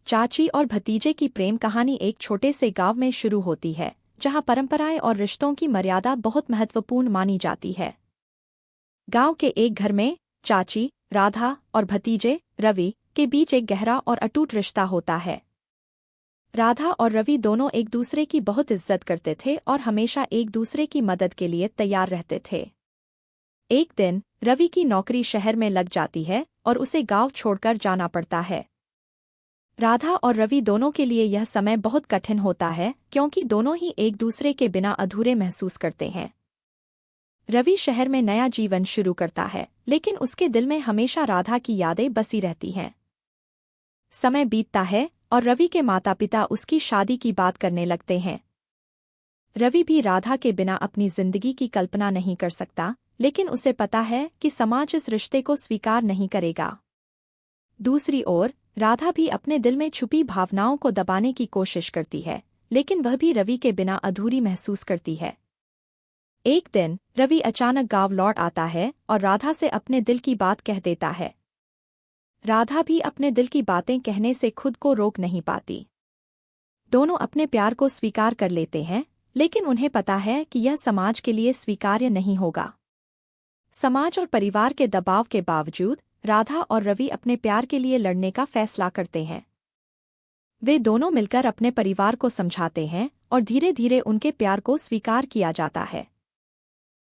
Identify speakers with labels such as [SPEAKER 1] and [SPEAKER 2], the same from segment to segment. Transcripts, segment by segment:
[SPEAKER 1] चाची और भतीजे की प्रेम कहानी एक छोटे से गांव में शुरू होती है, जहां परंपराएं और रिश्तों की मर्यादा बहुत महत्वपूर्ण मानी जाती है। गांव के एक घर में चाची, राधा और भतीजे, रवि, के बीच एक गहरा और अटूट रिश्ता होता है। राधा और रवि दोनों एक दूसरे की बहुत इज्जत करते थे और हमेशा एक दूसरे की मदद के लिए तैयार रहते थे। एक दिन रवि की नौकरी शहर में लग जाती है और उसे गांव छोड़कर जाना पड़ता है। राधा और रवि दोनों के लिए यह समय बहुत कठिन होता है, क्योंकि दोनों ही एक दूसरे के बिना अधूरे महसूस करते हैं। रवि शहर में नया जीवन शुरू करता है, लेकिन उसके दिल में हमेशा राधा की यादें बसी रहती हैं। समय बीतता है और रवि के माता पिता उसकी शादी की बात करने लगते हैं। रवि भी राधा के बिना अपनी जिंदगी की कल्पना नहीं कर सकता, लेकिन उसे पता है कि समाज इस रिश्ते को स्वीकार नहीं करेगा। दूसरी ओर राधा भी अपने दिल में छुपी भावनाओं को दबाने की कोशिश करती है, लेकिन वह भी रवि के बिना अधूरी महसूस करती है। एक दिन रवि अचानक गांव लौट आता है और राधा से अपने दिल की बात कह देता है। राधा भी अपने दिल की बातें कहने से खुद को रोक नहीं पाती। दोनों अपने प्यार को स्वीकार कर लेते हैं, लेकिन उन्हें पता है कि यह समाज के लिए स्वीकार्य नहीं होगा। समाज और परिवार के दबाव के बावजूद राधा और रवि अपने प्यार के लिए लड़ने का फैसला करते हैं। वे दोनों मिलकर अपने परिवार को समझाते हैं और धीरे धीरे उनके प्यार को स्वीकार किया जाता है।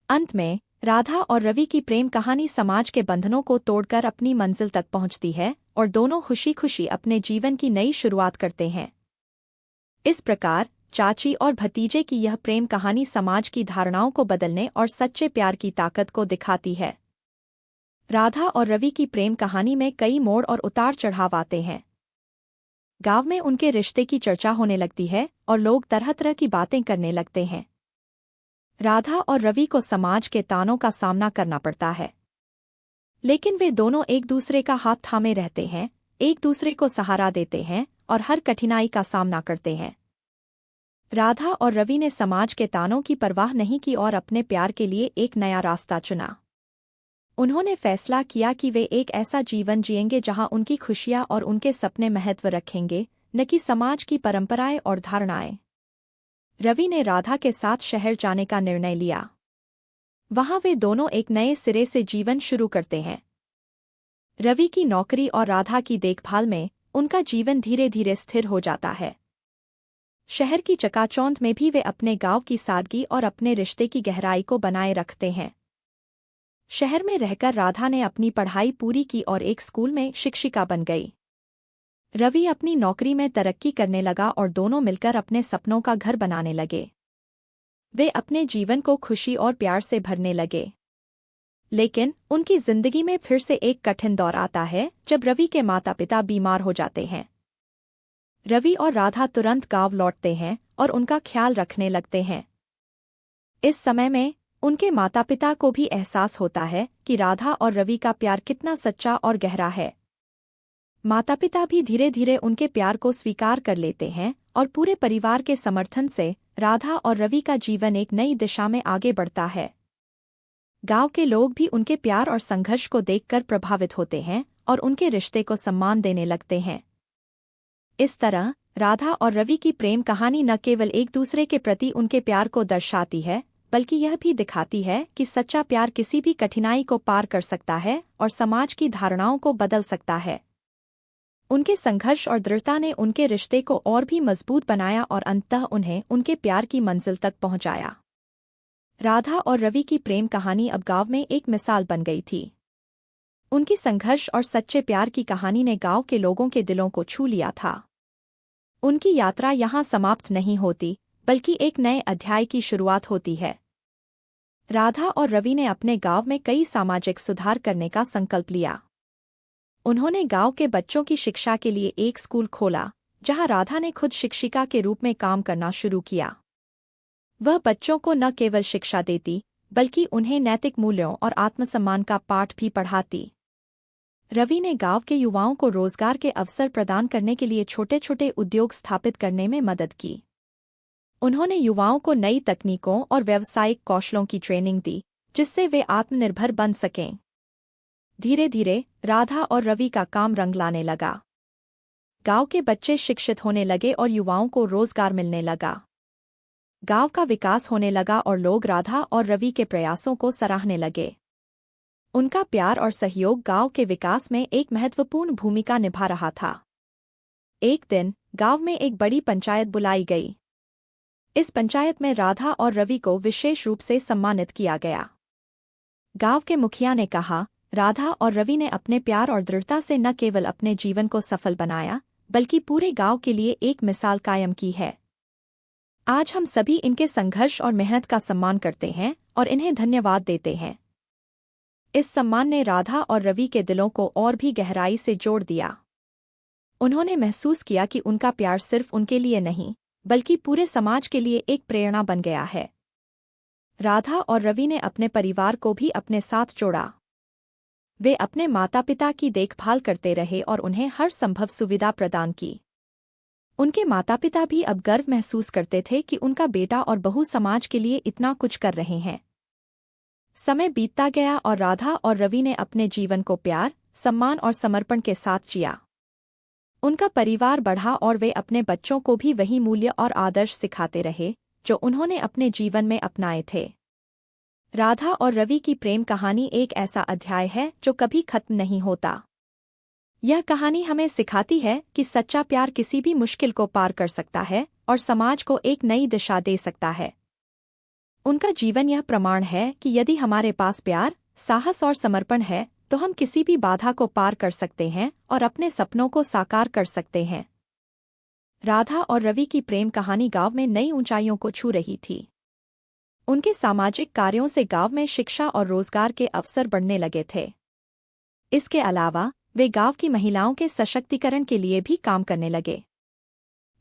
[SPEAKER 1] अंत में राधा और रवि की प्रेम कहानी समाज के बंधनों को तोड़कर अपनी मंजिल तक पहुंचती है और दोनों खुशी खुशी अपने जीवन की नई शुरुआत करते हैं। इस प्रकार चाची और भतीजे की यह प्रेम कहानी समाज की धारणाओं को बदलने और सच्चे प्यार की ताकत को दिखाती है। राधा और रवि की प्रेम कहानी में कई मोड़ और उतार चढ़ाव आते हैं। गांव में उनके रिश्ते की चर्चा होने लगती है और लोग तरह तरह की बातें करने लगते हैं। राधा और रवि को समाज के तानों का सामना करना पड़ता है, लेकिन वे दोनों एक दूसरे का हाथ थामे रहते हैं, एक दूसरे को सहारा देते हैं और हर कठिनाई का सामना करते हैं। राधा और रवि ने समाज के तानों की परवाह नहीं की और अपने प्यार के लिए एक नया रास्ता चुना। उन्होंने फैसला किया कि वे एक ऐसा जीवन जिएंगे जहां उनकी खुशियां और उनके सपने महत्व रखेंगे, न कि समाज की परंपराएं और धारणाएं। रवि ने राधा के साथ शहर जाने का निर्णय लिया। वहां वे दोनों एक नए सिरे से जीवन शुरू करते हैं। रवि की नौकरी और राधा की देखभाल में उनका जीवन धीरे धीरे स्थिर हो जाता है। शहर की चकाचौंध में भी वे अपने गांव की सादगी और अपने रिश्ते की गहराई को बनाए रखते हैं। शहर में रहकर राधा ने अपनी पढ़ाई पूरी की और एक स्कूल में शिक्षिका बन गई। रवि अपनी नौकरी में तरक्की करने लगा और दोनों मिलकर अपने सपनों का घर बनाने लगे। वे अपने जीवन को खुशी और प्यार से भरने लगे। लेकिन उनकी जिंदगी में फिर से एक कठिन दौर आता है, जब रवि के माता पिता बीमार हो जाते हैं। रवि और राधा तुरंत गांव लौटते हैं और उनका ख्याल रखने लगते हैं। इस समय में उनके माता पिता को भी एहसास होता है कि राधा और रवि का प्यार कितना सच्चा और गहरा है। माता पिता भी धीरे धीरे उनके प्यार को स्वीकार कर लेते हैं और पूरे परिवार के समर्थन से राधा और रवि का जीवन एक नई दिशा में आगे बढ़ता है। गांव के लोग भी उनके प्यार और संघर्ष को देखकर प्रभावित होते हैं और उनके रिश्ते को सम्मान देने लगते हैं। इस तरह राधा और रवि की प्रेम कहानी न केवल एक दूसरे के प्रति उनके प्यार को दर्शाती है, बल्कि यह भी दिखाती है कि सच्चा प्यार किसी भी कठिनाई को पार कर सकता है और समाज की धारणाओं को बदल सकता है। उनके संघर्ष और दृढ़ता ने उनके रिश्ते को और भी मजबूत बनाया और अंततः उन्हें उनके प्यार की मंजिल तक पहुंचाया। राधा और रवि की प्रेम कहानी अब गांव में एक मिसाल बन गई थी। उनकी संघर्ष और सच्चे प्यार की कहानी ने गांव के लोगों के दिलों को छू लिया था। उनकी यात्रा यहाँ समाप्त नहीं होती, बल्कि एक नए अध्याय की शुरुआत होती है। राधा और रवि ने अपने गांव में कई सामाजिक सुधार करने का संकल्प लिया। उन्होंने गांव के बच्चों की शिक्षा के लिए एक स्कूल खोला, जहां राधा ने खुद शिक्षिका के रूप में काम करना शुरू किया। वह बच्चों को न केवल शिक्षा देती, बल्कि उन्हें नैतिक मूल्यों और आत्मसम्मान का पाठ भी पढ़ाती। रवि ने गांव के युवाओं को रोजगार के अवसर प्रदान करने के लिए छोटे छोटे उद्योग स्थापित करने में मदद की। उन्होंने युवाओं को नई तकनीकों और व्यावसायिक कौशलों की ट्रेनिंग दी, जिससे वे आत्मनिर्भर बन सकें। धीरे धीरे राधा और रवि का काम रंग लाने लगा। गांव के बच्चे शिक्षित होने लगे और युवाओं को रोजगार मिलने लगा। गांव का विकास होने लगा और लोग राधा और रवि के प्रयासों को सराहने लगे। उनका प्यार और सहयोग गांव के विकास में एक महत्वपूर्ण भूमिका निभा रहा था। एक दिन गांव में एक बड़ी पंचायत बुलाई गई। इस पंचायत में राधा और रवि को विशेष रूप से सम्मानित किया गया। गांव के मुखिया ने कहा, राधा और रवि ने अपने प्यार और दृढ़ता से न केवल अपने जीवन को सफल बनाया, बल्कि पूरे गांव के लिए एक मिसाल कायम की है। आज हम सभी इनके संघर्ष और मेहनत का सम्मान करते हैं और इन्हें धन्यवाद देते हैं। इस सम्मान ने राधा और रवि के दिलों को और भी गहराई से जोड़ दिया। उन्होंने महसूस किया कि उनका प्यार सिर्फ उनके लिए नहीं, बल्कि पूरे समाज के लिए एक प्रेरणा बन गया है। राधा और रवि ने अपने परिवार को भी अपने साथ जोड़ा। वे अपने माता-पिता की देखभाल करते रहे और उन्हें हर संभव सुविधा प्रदान की। उनके माता-पिता भी अब गर्व महसूस करते थे कि उनका बेटा और बहू समाज के लिए इतना कुछ कर रहे हैं। समय बीतता गया और राधा और रवि ने अपने जीवन को प्यार, सम्मान और समर्पण के साथ जिया। उनका परिवार बढ़ा और वे अपने बच्चों को भी वही मूल्य और आदर्श सिखाते रहे जो उन्होंने अपने जीवन में अपनाए थे। राधा और रवि की प्रेम कहानी एक ऐसा अध्याय है जो कभी खत्म नहीं होता। यह कहानी हमें सिखाती है कि सच्चा प्यार किसी भी मुश्किल को पार कर सकता है और समाज को एक नई दिशा दे सकता है। उनका जीवन यह प्रमाण है कि यदि हमारे पास प्यार, साहस और समर्पण है, तो हम किसी भी बाधा को पार कर सकते हैं और अपने सपनों को साकार कर सकते हैं। राधा और रवि की प्रेम कहानी गांव में नई ऊंचाइयों को छू रही थी। उनके सामाजिक कार्यों से गांव में शिक्षा और रोजगार के अवसर बढ़ने लगे थे। इसके अलावा वे गांव की महिलाओं के सशक्तिकरण के लिए भी काम करने लगे।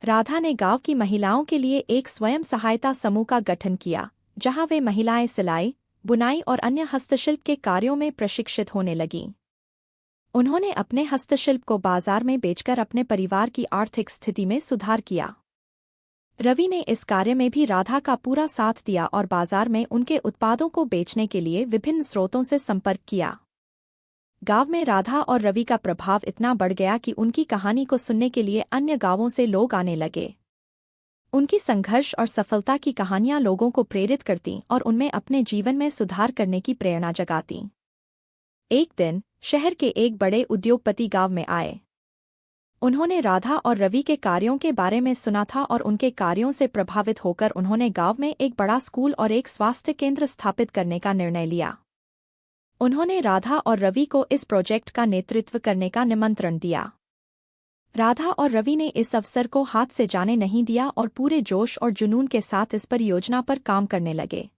[SPEAKER 1] राधा ने गांव की महिलाओं के लिए एक स्वयं सहायता समूह का गठन किया, जहां वे महिलाएं सिलाई, बुनाई और अन्य हस्तशिल्प के कार्यों में प्रशिक्षित होने लगीं। उन्होंने अपने हस्तशिल्प को बाजार में बेचकर अपने परिवार की आर्थिक स्थिति में सुधार किया। रवि ने इस कार्य में भी राधा का पूरा साथ दिया और बाजार में उनके उत्पादों को बेचने के लिए विभिन्न स्रोतों से संपर्क किया। गांव में राधा और रवि का प्रभाव इतना बढ़ गया कि उनकी कहानी को सुनने के लिए अन्य गांवों से लोग आने लगे। उनकी संघर्ष और सफलता की कहानियां लोगों को प्रेरित करतीं और उनमें अपने जीवन में सुधार करने की प्रेरणा जगातीं। एक दिन शहर के एक बड़े उद्योगपति गांव में आए। उन्होंने राधा और रवि के कार्यों के बारे में सुना था और उनके कार्यों से प्रभावित होकर उन्होंने गांव में एक बड़ा स्कूल और एक स्वास्थ्य केंद्र स्थापित करने का निर्णय लिया। उन्होंने राधा और रवि को इस प्रोजेक्ट का नेतृत्व करने का निमंत्रण दिया। राधा और रवि ने इस अवसर को हाथ से जाने नहीं दिया और पूरे जोश और जुनून के साथ इस परियोजना पर काम करने लगे।